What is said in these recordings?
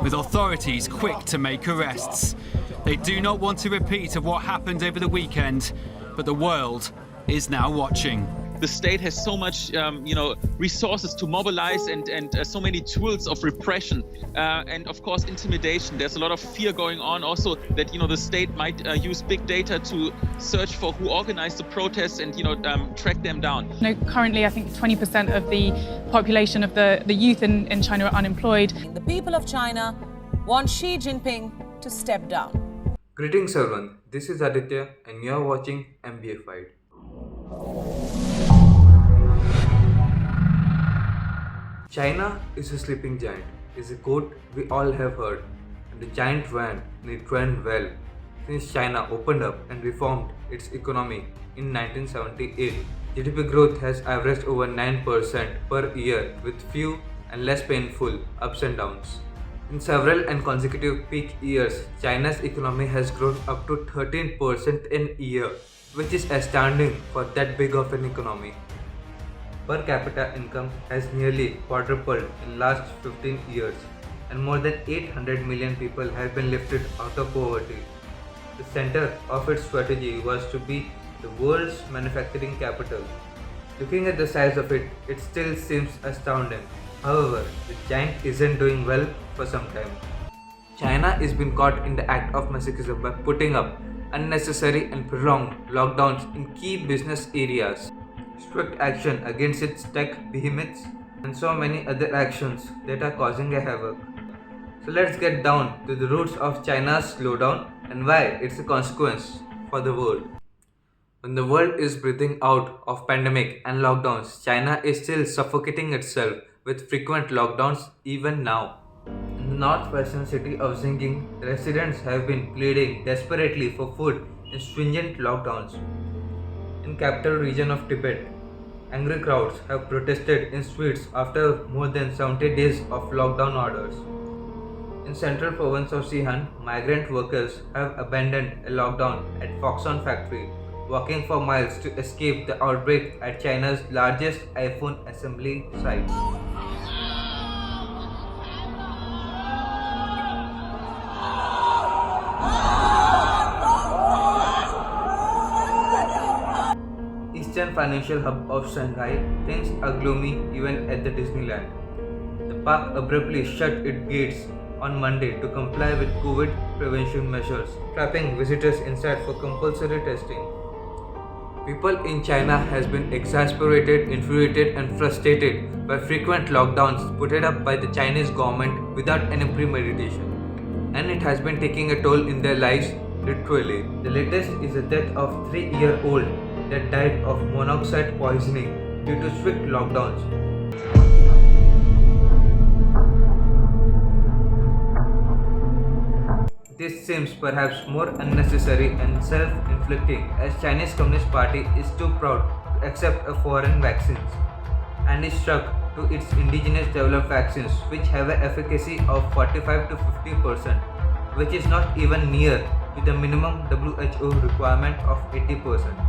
With authorities quick to make arrests. They do not want a repeat of what happened over the weekend, but the world is now watching. The state has so much, resources to mobilize and so many tools of repression and of course intimidation. There's a lot of fear going on also that, the state might use big data to search for who organized the protests and, track them down. Currently, I think 20% of the population of the youth in China are unemployed. The people of China want Xi Jinping to step down. Greetings everyone, this is Aditya and you are watching MBFI'd. China is a sleeping giant is a quote we all have heard, and the giant ran and it ran well since China opened up and reformed its economy in 1978. GDP growth has averaged over 9% per year with few and less painful ups and downs. In several and consecutive peak years, China's economy has grown up to 13% in a year, which is astounding for that big of an economy. Per capita income has nearly quadrupled in last 15 years and more than 800 million people have been lifted out of poverty. The center of its strategy was to be the world's manufacturing capital. Looking at the size of it, it still seems astounding. However, the giant isn't doing well for some time. China is being caught in the act of masochism by putting up unnecessary and prolonged lockdowns in key business areas, strict action against its tech behemoths, and so many other actions that are causing a havoc. So let's get down to the roots of China's slowdown and why it's a consequence for the world. When the world is breathing out of pandemic and lockdowns, China is still suffocating itself with frequent lockdowns even now. In the northwestern city of Xinjiang, residents have been pleading desperately for food in stringent lockdowns. In capital region of Tibet, angry crowds have protested in streets after more than 70 days of lockdown orders. In central province of Sihan, migrant workers have abandoned a lockdown at Foxconn factory, walking for miles to escape the outbreak at China's largest iPhone assembly site. Eastern financial hub of Shanghai, things are gloomy even at the Disneyland. The park abruptly shut its gates on Monday to comply with COVID prevention measures, trapping visitors inside for compulsory testing. People in China has been exasperated, infuriated and frustrated by frequent lockdowns put up by the Chinese government without any premeditation. And it has been taking a toll in their lives, literally. The latest is the death of 3-year-old that died of monoxide poisoning due to strict lockdowns. This seems perhaps more unnecessary and self-inflicting as Chinese Communist Party is too proud to accept a foreign vaccines and is stuck to its indigenous developed vaccines which have an efficacy of 45 to 50%, which is not even near to the minimum WHO requirement of 80%.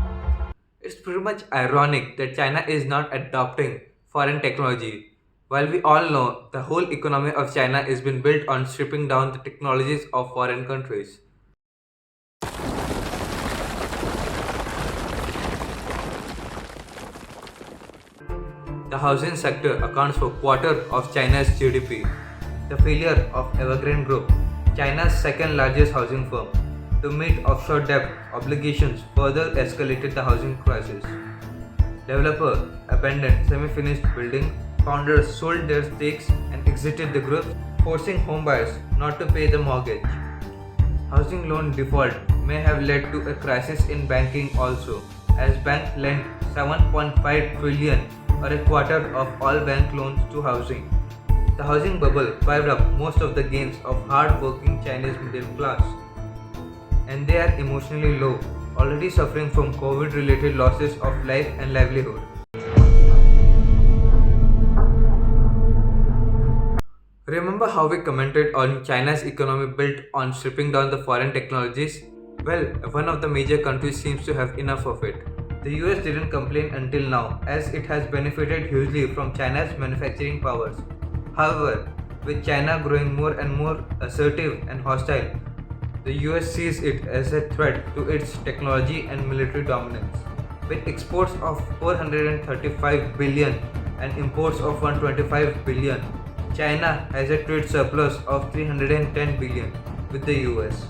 It's pretty much ironic that China is not adopting foreign technology, while we all know the whole economy of China is being built on stripping down the technologies of foreign countries. The housing sector accounts for a quarter of China's GDP. The failure of Evergrande Group, China's second largest housing firm, to meet offshore debt obligations further escalated the housing crisis. Developer abandoned semi-finished building, founders sold their stakes and exited the group, forcing homebuyers not to pay the mortgage. Housing loan default may have led to a crisis in banking also, as banks lent 7.5 trillion or a quarter of all bank loans to housing. The housing bubble wiped up most of the gains of hard-working Chinese middle class, and they are emotionally low, already suffering from COVID-related losses of life and livelihood. Remember how we commented on China's economy built on stripping down the foreign technologies? Well, one of the major countries seems to have enough of it. The US didn't complain until now, as it has benefited hugely from China's manufacturing powers. However, with China growing more and more assertive and hostile, the US sees it as a threat to its technology and military dominance. With exports of 435 billion and imports of 125 billion, China has a trade surplus of 310 billion with the US.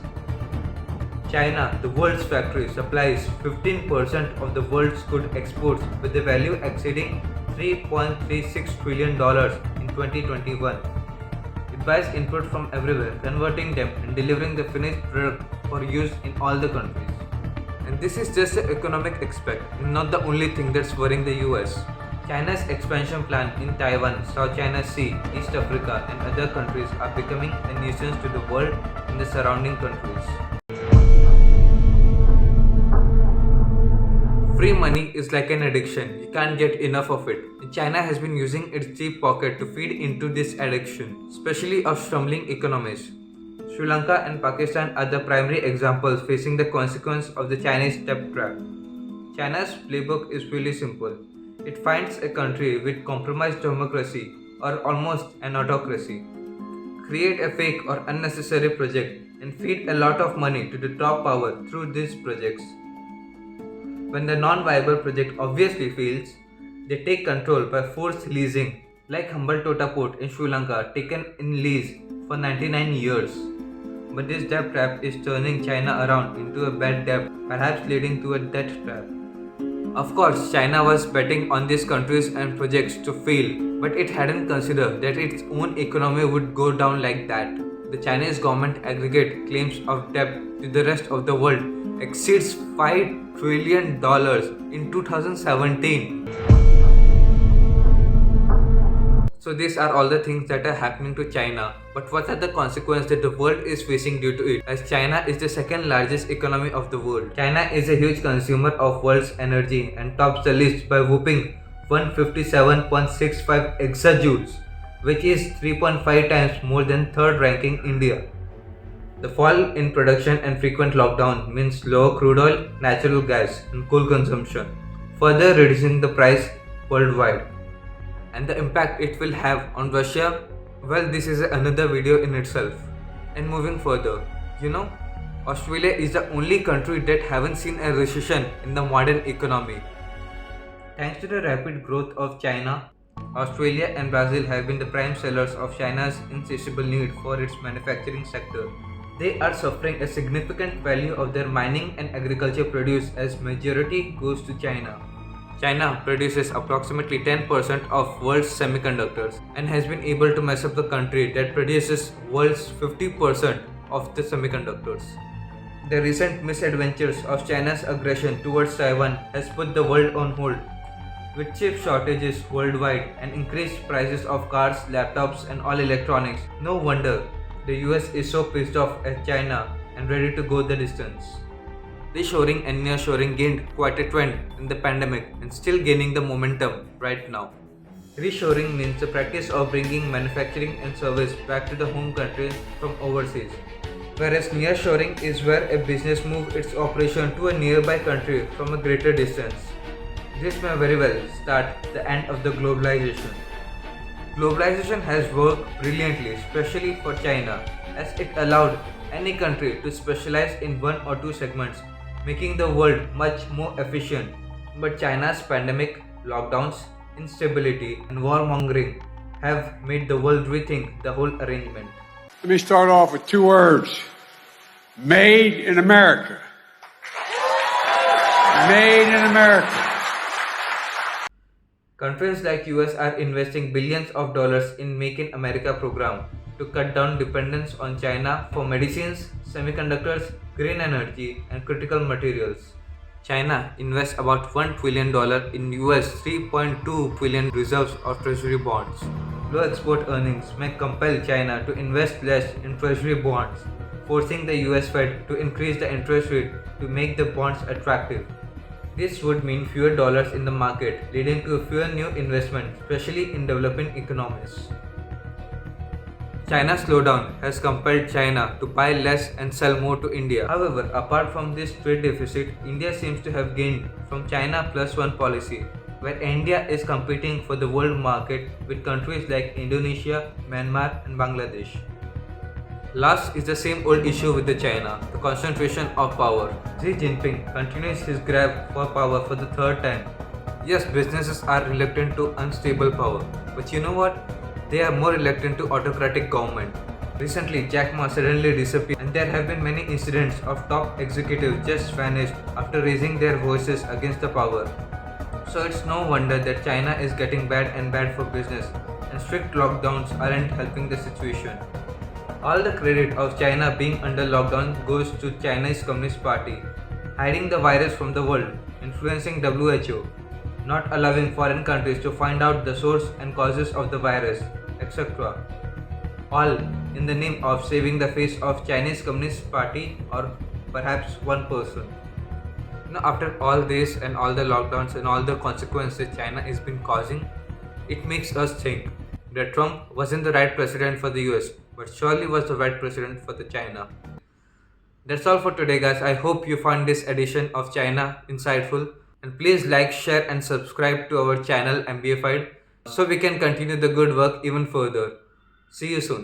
China, the world's factory, supplies 15% of the world's good exports with a value exceeding $3.36 trillion in 2021. It buys input from everywhere, converting them and delivering the finished product for use in all the countries. And this is just the economic aspect, and not the only thing that's worrying the US. China's expansion plan in Taiwan, South China Sea, East Africa, and other countries are becoming a nuisance to the world and the surrounding countries. Free money is like an addiction, you can't get enough of it. And China has been using its deep pocket to feed into this addiction, especially of struggling economies. Sri Lanka and Pakistan are the primary examples facing the consequence of the Chinese debt trap. China's playbook is really simple. It finds a country with compromised democracy or almost an autocracy, create a fake or unnecessary project, and feed a lot of money to the top power through these projects. When the non-viable project obviously fails, they take control by forced leasing, like Humble Tota Port in Sri Lanka taken in lease for 99 years. But this debt trap is turning China around into a bad debt, perhaps leading to a debt trap. Of course, China was betting on these countries and projects to fail, but it hadn't considered that its own economy would go down like that. The Chinese government aggregate claims of debt to the rest of the world exceeds $5 trillion in 2017. So these are all the things that are happening to China. But what are the consequences that the world is facing due to it? As China is the second largest economy of the world. China is a huge consumer of world's energy and tops the list by whooping 157.65 exajoules, which is 3.5 times more than third ranking India. The fall in production and frequent lockdown means lower crude oil, natural gas, and coal consumption, further reducing the price worldwide. And the impact it will have on Russia, well, this is another video in itself. And moving further, Australia is the only country that haven't seen a recession in the modern economy. Thanks to the rapid growth of China, Australia and Brazil have been the prime sellers of China's insatiable need for its manufacturing sector. They are suffering a significant value of their mining and agriculture produce as majority goes to China. China produces approximately 10% of world's semiconductors and has been able to mess up the country that produces world's 50% of the semiconductors. The recent misadventures of China's aggression towards Taiwan has put the world on hold. With chip shortages worldwide and increased prices of cars, laptops and all electronics, no wonder the US is so pissed off at China and ready to go the distance. Reshoring and nearshoring gained quite a trend in the pandemic and still gaining the momentum right now. Reshoring means the practice of bringing manufacturing and service back to the home country from overseas, whereas nearshoring is where a business moves its operation to a nearby country from a greater distance. This may very well start the end of the globalization. Globalization has worked brilliantly, especially for China, as it allowed any country to specialize in one or two segments, making the world much more efficient. But China's pandemic, lockdowns, instability, and warmongering have made the world rethink the whole arrangement. Let me start off with two words. Made in America. Made in America. Countries like US are investing billions of dollars in Make in America program to cut down dependence on China for medicines, semiconductors, green energy, and critical materials. China invests about $1 trillion in US $3.2 billion reserves of treasury bonds. Low export earnings may compel China to invest less in treasury bonds, forcing the US Fed to increase the interest rate to make the bonds attractive. This would mean fewer dollars in the market, leading to fewer new investments, especially in developing economies. China's slowdown has compelled China to buy less and sell more to India. However, apart from this trade deficit, India seems to have gained from China Plus One policy, where India is competing for the world market with countries like Indonesia, Myanmar, and Bangladesh. Last is the same old issue with the China, the concentration of power. Xi Jinping continues his grab for power for the third time. Yes, businesses are reluctant to unstable power, but you know what? They are more reluctant to autocratic government. Recently, Jack Ma suddenly disappeared, and there have been many incidents of top executives just vanished after raising their voices against the power. So it's no wonder that China is getting bad and bad for business, and strict lockdowns aren't helping the situation. All the credit of China being under lockdown goes to Chinese Communist Party, hiding the virus from the world, influencing WHO, not allowing foreign countries to find out the source and causes of the virus, etc. All in the name of saving the face of Chinese Communist Party or perhaps one person. After all this and all the lockdowns and all the consequences China has been causing, it makes us think that Trump wasn't the right president for the US, but surely was the right president for the China. That's all for today, guys. I hope you found this edition of China insightful, and please like, share and subscribe to our channel MBFIed so we can continue the good work even further. See you soon.